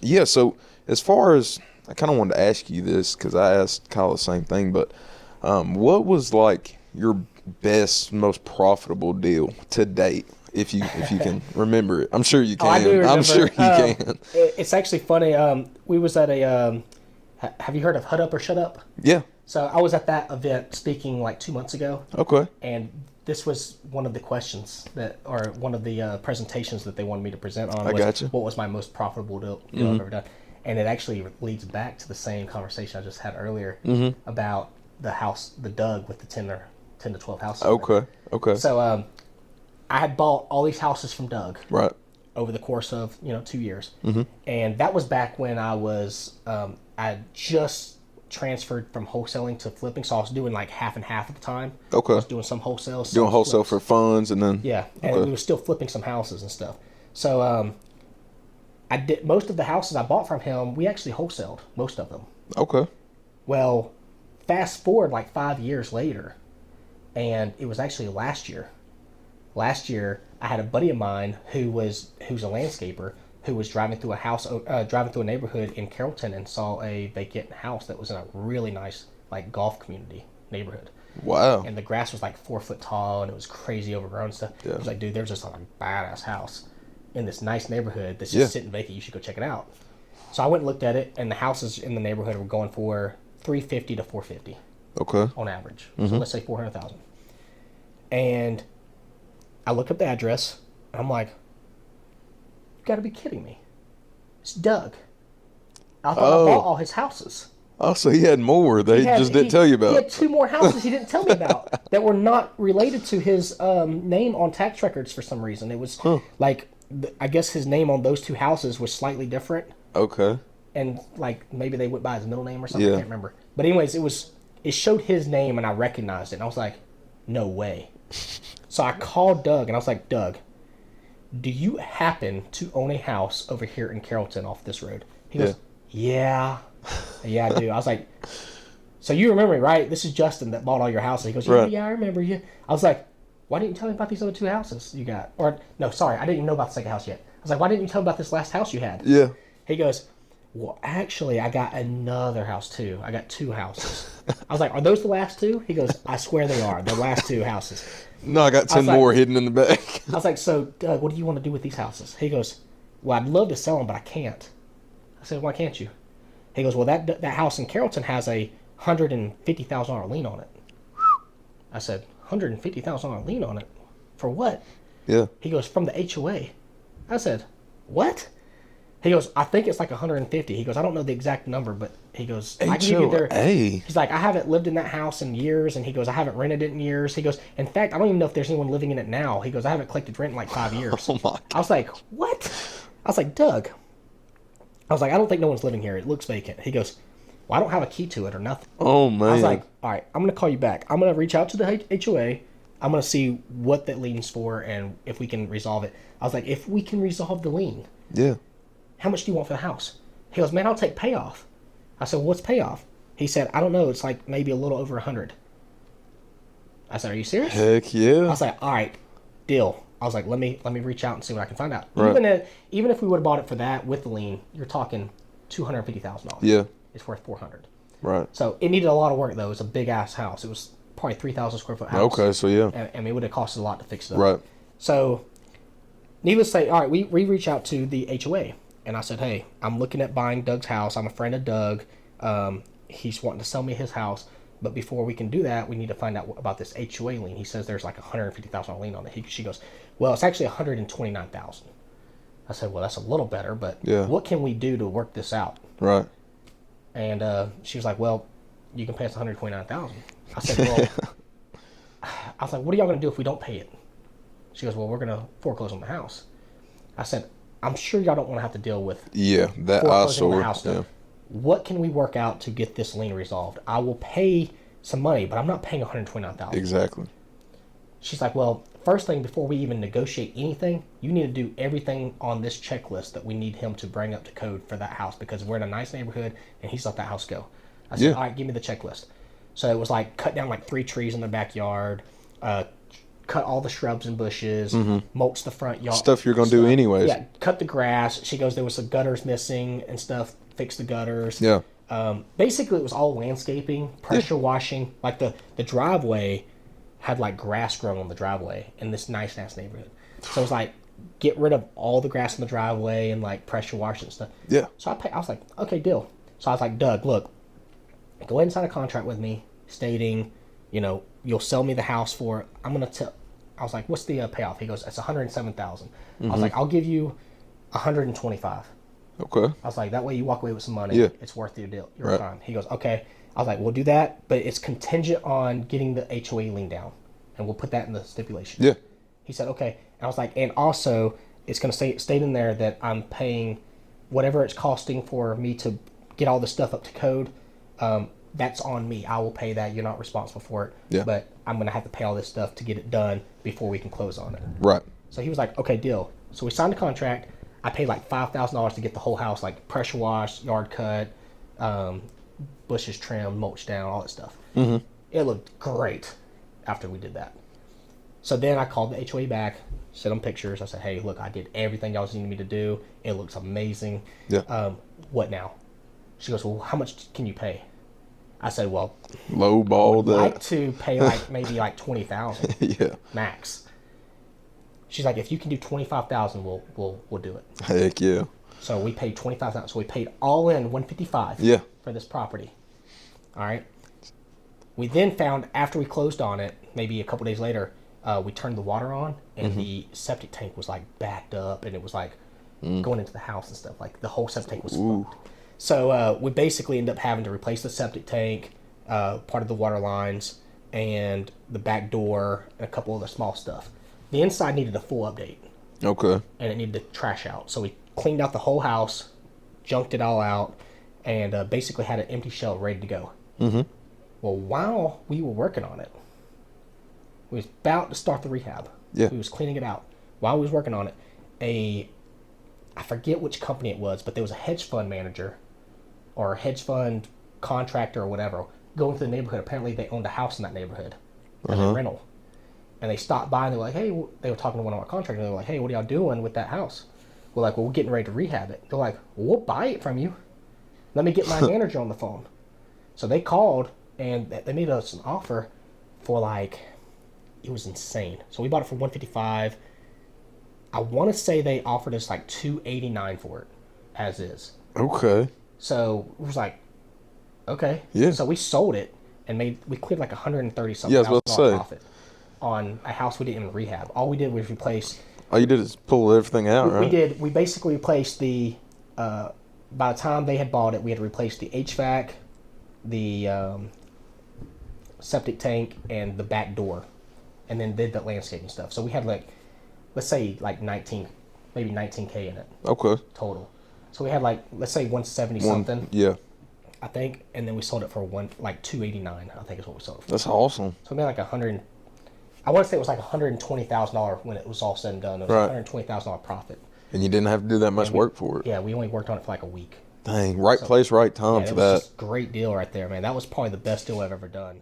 Yeah, so as far as I kind of wanted to ask you this because I asked Kyle the same thing, but what was like your best, most profitable deal to date, if you can remember it? I'm sure you Oh, I do can. I'm sure remember. you can. It's actually funny. We was at a. Have you heard of Hut Up or Shut Up? Yeah. So I was at that event speaking like 2 months ago, Okay. and this was one of the questions that, or one of the presentations that they wanted me to present on I was got you. what was my most profitable deal I've ever done, and it actually leads back to the same conversation I just had earlier about the house, the Doug with the 10 to 12 houses in it. Okay. Okay. So I had bought all these houses from Doug Right. over the course of 2 years, and that was back when I had just transferred from wholesaling to flipping, so I was doing like half and half at the time. I Okay. was doing some wholesale, Doing some wholesale flips. for funds and then. Yeah, and we Okay. were still flipping some houses and stuff. So I did most of the houses I bought from him. We actually wholesaled most of them. Okay. Well, fast forward like 5 years later, and it was actually last year. Last year, I had a buddy of mine who's a landscaper who was driving through a neighborhood in Carrollton and saw a vacant house that was in a really nice like golf community neighborhood. Wow. And the grass was like 4 foot tall and it was crazy overgrown and stuff. Yeah. He was like, dude, there's just like a badass house in this nice neighborhood that's just Yeah. sitting vacant. You should go check it out. So I went and looked at it, and the houses in the neighborhood were going for 350 to 450 Okay. on average. So let's say 400,000. And I look up the address, and I'm like, you got to be kidding me. It's Doug. I thought I bought all his houses. Oh, so he had more. They just didn't tell you He had about. 2 more houses he didn't tell me about that were not related to his name on tax records for some reason. It was like, I guess his name on those 2 houses was slightly different, Okay. and like maybe they went by his middle name or something. Yeah. I can't remember. But anyways, it showed his name, and I recognized it, and I was like, no way. So I called Doug, and I was like, Doug, do you happen to own a house over here in Carrollton off this road? He goes, yeah. Yeah, I do. I was like, so you remember me, right? This is Justin that bought all your houses. He goes, yeah, Right. yeah, I remember you. I was like, why didn't you tell me about these other 2 houses you got? Or, no, sorry, I didn't even know about the second house yet. I was like, why didn't you tell me about this last house you had? Yeah. He goes, well, actually, I got another house too. I got 2 houses. I was like, are those the last 2? He goes, I swear they are. The last 2 houses. No, I got 10 was like- more hidden in the back. I was like, so, Doug, what do you want to do with these houses? He goes, well, I'd love to sell them, but I can't. I said, why can't you? He goes, well, that house in Carrollton has a $150,000 lien on it. I said, $150,000 lien on it? For what? Yeah. He goes, from the HOA. I said, what? He goes, I think it's like 150. He goes, I don't know the exact number, but he goes, I can give you their. HOA. He's like, I haven't lived in that house in years, and he goes, I haven't rented it in years. He goes, in fact, I don't even know if there's anyone living in it now. He goes, I haven't collected rent in like 5 years. Oh my. I was like, what? I was like, Doug. I was like, I don't think no one's living here. It looks vacant. He goes, well, I don't have a key to it or nothing. Oh man. I was like, all right, I'm going to call you back. I'm going to reach out to the HOA. I'm going to see what that lien's for and if we can resolve it. I was like, if we can resolve the lien, yeah. how much do you want for the house? He goes, man, I'll take payoff. I said, what's payoff? He said, I don't know. It's like maybe a little over 100. I said, are you serious? Heck I yeah. was like, all right, deal. I was like, let me reach out and see what I can find out. Right. Even if we would have bought it for that with the lien, you're talking $250,000. Yeah. It's worth 400. Right. So it needed a lot of work though. It was a big ass house. It was probably 3,000 square foot house. Okay, so yeah. And it would have costed a lot to fix it up. Right. So, needless to say, all right, we reach out to the HOA, and I said, hey, I'm looking at buying Doug's house. I'm a friend of Doug. He's wanting to sell me his house, but before we can do that, we need to find out about this HOA lien. He says there's like $150,000 lien on it. She goes, well, it's actually $129,000. I said, well, that's a little better, but Yeah. what can we do to work this out? Right. And she was like, well, you can pay us $129,000. I said, well, I was like, what are y'all going to do if we don't pay it? She goes, well, we're going to foreclose on the house. I said, I'm sure y'all don't want to have to deal with Yeah. That foreclosing on the eyesore. house. Yeah. What can we work out to get this lien resolved? I will pay some money, but I'm not paying $129,000. Exactly. She's like, well, first thing, before we even negotiate anything, you need to do everything on this checklist that we need him to bring up to code for that house because we're in a nice neighborhood and he's let that house go. I said, Yeah. all right, give me the checklist. So it was like cut down like 3 trees in the backyard, cut cut all the shrubs and bushes, mulch the front yard. Stuff you're going to do anyways. Yeah, cut the grass. She goes, there was some gutters missing and stuff, fix the gutters. Yeah. Basically, it was all landscaping, pressure washing. Like the driveway had like grass growing on the driveway in this nice ass neighborhood. So it was like, get rid of all the grass in the driveway and like pressure wash and stuff. Yeah. So I was like, okay, deal. So I was like, Doug, look, go ahead and sign a contract with me stating, you know, you'll sell me the house for, I was like, what's the payoff? He goes, it's $107,000. I was like, I'll give you $125,000. Okay. I was like, that way you walk away with some money. Yeah. It's worth your deal, your time. He goes, okay. I was like, we'll do that, but it's contingent on getting the HOA lien down, and we'll put that in the stipulation. Yeah. He said, okay. And I was like, and also, it's going to state in there that I'm paying whatever it's costing for me to get all this stuff up to code. That's on me. I will pay that. You're not responsible for it. Yeah. But I'm going to have to pay all this stuff to get it done before we can close on it. Right. So he was like, okay, deal. So we signed the contract. I paid like $5,000 to get the whole house, like pressure wash, yard cut, bushes trimmed, mulch down, all that stuff. Mm-hmm. It looked great after we did that. So then I called the HOA back, sent them pictures. I said, hey, look, I did everything y'all needed me to do. It looks amazing. Yeah. What now? She goes, well, how much can you pay? I said, well, low ball that. I'd like to pay like maybe like $20,000 Yeah. max. She's like, if you can do $25,000, we'll do it. Heck yeah. So we paid $25,000. So we paid all in $155. Yeah. For this property. All right. We then found after we closed on it, maybe a couple days later, we turned the water on, and the septic tank was like backed up, and it was like going into the house and stuff. Like the whole septic tank was fucked. So we basically ended up having to replace the septic tank, part of the water lines, and the back door, and a couple other small stuff. The inside needed a full update. Okay. And it needed to trash out. So we cleaned out the whole house, junked it all out, and basically had an empty shell ready to go. Mm-hmm. Well, while we were working on it, we was about to start the rehab. Yeah. We was cleaning it out. While we was working on it, I forget which company it was, but there was a hedge fund manager or a hedge fund contractor or whatever going to the neighborhood. Apparently they owned a house in that neighborhood as a rental. And they stopped by and they were like, hey, they were talking to one of our contractors. And they were like, hey, what are y'all doing with that house? We're like, well, we're getting ready to rehab it. They're like, well, we'll buy it from you. Let me get my manager on the phone. So they called and they made us an offer for like, it was insane. So we bought it for $155. I want to say they offered us like $289 for it as is. Okay. So it was like, okay. Yeah. So we sold it and we cleared like $130-something Yeah, I was about to say. profit on a house we didn't even rehab. All we did was replace. All you did is pull everything out, right? We basically replaced the. By the time they had bought it, we had to replace the HVAC, the septic tank, and the back door, and then did the landscaping stuff. So we had like, let's say like maybe 19K in it. Okay. Total. So we had like, let's say 170 something. Yeah. I think, and then we sold it for $289. I think is what we sold it for. That's awesome. So we made like I want to say it was like $120,000 when it was all said and done. It was $120,000 profit. And you didn't have to do that much work for it. Yeah, we only worked on it for like a week. Dang, right place, right time for that. Just great deal right there, man. That was probably the best deal I've ever done.